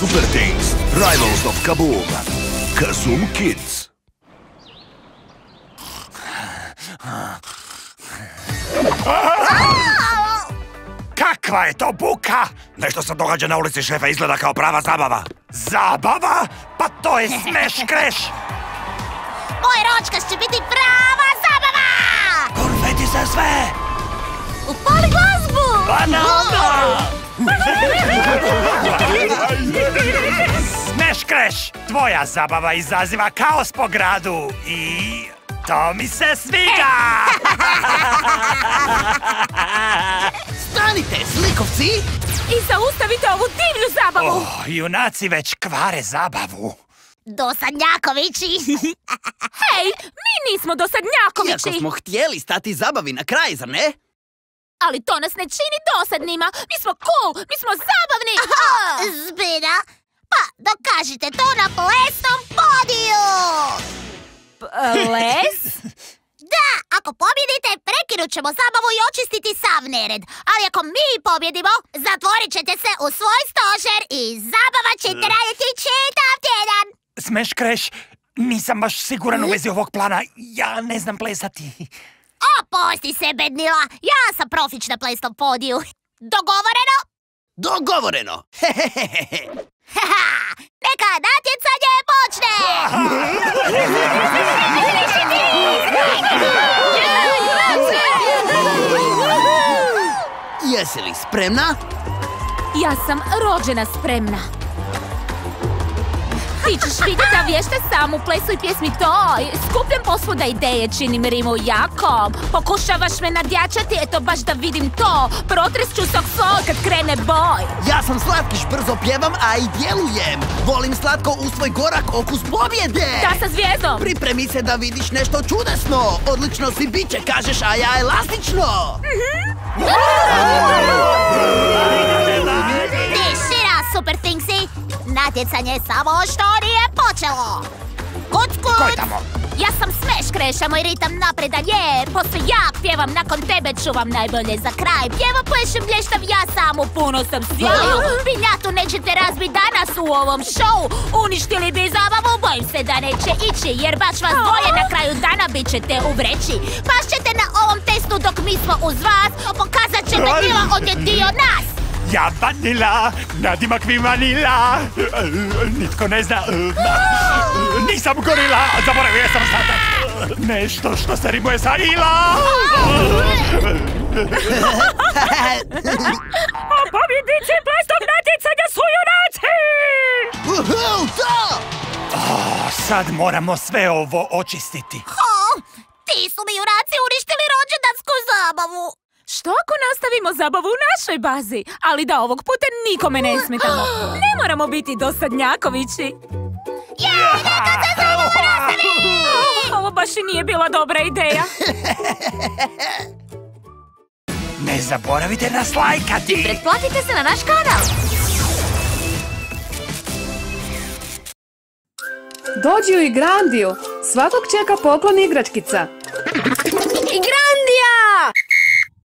Super Things, Rivals of Kaboom, Kazum Kids. Kakva je to buka? Nešto se događa na ulici, šefe, izgleda kao prava zabava. Zabava? Pa to je Smash Crash! Moj ročkas će biti prava zabava! Konfeti za sve! Upali glazbu! Banana! Smash Crash! Tvoja zabava izaziva kaos po gradu i... to mi se sviđa! Stanite, slikovci! I zaustavite ovu divlju zabavu! Junaci već kvare zabavu. Dosadnjakovići! Hej, mi nismo dosadnjakovići! Iako smo htjeli stati zabavi na kraj, zar ne? Ali to nas ne čini dosadnima! Mi smo cool! Mi smo zabavni! Zbira? Pa, dokažite to na plesnom podiju! Les? Da, ako pobjedite, prekinut ćemo zabavu i očistiti sav nered. Ali ako mi pobjedimo, zatvorit ćete se u svoj stožer i zabava će trajati čitav tjedan. Smash Crash, nisam baš siguran u vezi ovog plana. Ja ne znam plesati. Opusti se, bednila. Ja sam profić na plesnom podiju. Dogovoreno? Dogovoreno! Haha, neka natjecanje počne! Jesi li spremna? Ja sam rođena spremna. Ti ćeš vidjeti da vješte sam u plesu i pjesmi toj. Skupljam posvuda ideje, činim rimu jako. Pokušavaš me nadjačati, eto baš da vidim to. Protres ću saksofon kad krene boj. Ja sam Slatkiš, brzo pjevam, a i djelujem. Volim slatko u svoj gorak okus pobjede. Da, sa zvijezdom. Pripremi se da vidiš nešto čudesno. Odlično si biće, kažeš, a ja elastično. Tišina, Super Thingsi! Natjecanje samo što nije počelo! Kuc, kuc! Ko je tamo? Ja sam Smash Crash, a moj ritam napredan je. Posle jak pjevam, nakon tebe čuvam najbolje za kraj. Pjevam, plešem, blještav, ja sam u puno sam sjaju. Pinjatu nećete razbit danas u ovom showu. Uništili bi zabavu, bojim se da neće ići. Jer baš vas dvoje na kraju dana bit ćete u vreći. Pašćete na ovom testu dok mi smo uz vas. Pokazat će Vanila, on je dio nas. Ja Vanila, nadimak mi Vanila. Nitko ne zna. Nisam gorila, zaboravio sam ostatak. Nešto što se rimuje sa ila. A pobjednici plesnog natjecanja su junaci! Da! Sad moramo sve ovo očistiti. Ti su mi junaci uništili rođendansku zabavu. Što ako nastavimo zabavu u našoj bazi? Ali da ovog puta nikome ne smetamo. Ne moramo biti dosadnjakovići. Neka se zabavu nastavi! Ovo baš i nije bila dobra ideja. Ne zaboravite nas lajkati. Pretplatite se na naš kanal. Dođi u Igrandiju. Svakog čeka poklon igračkica.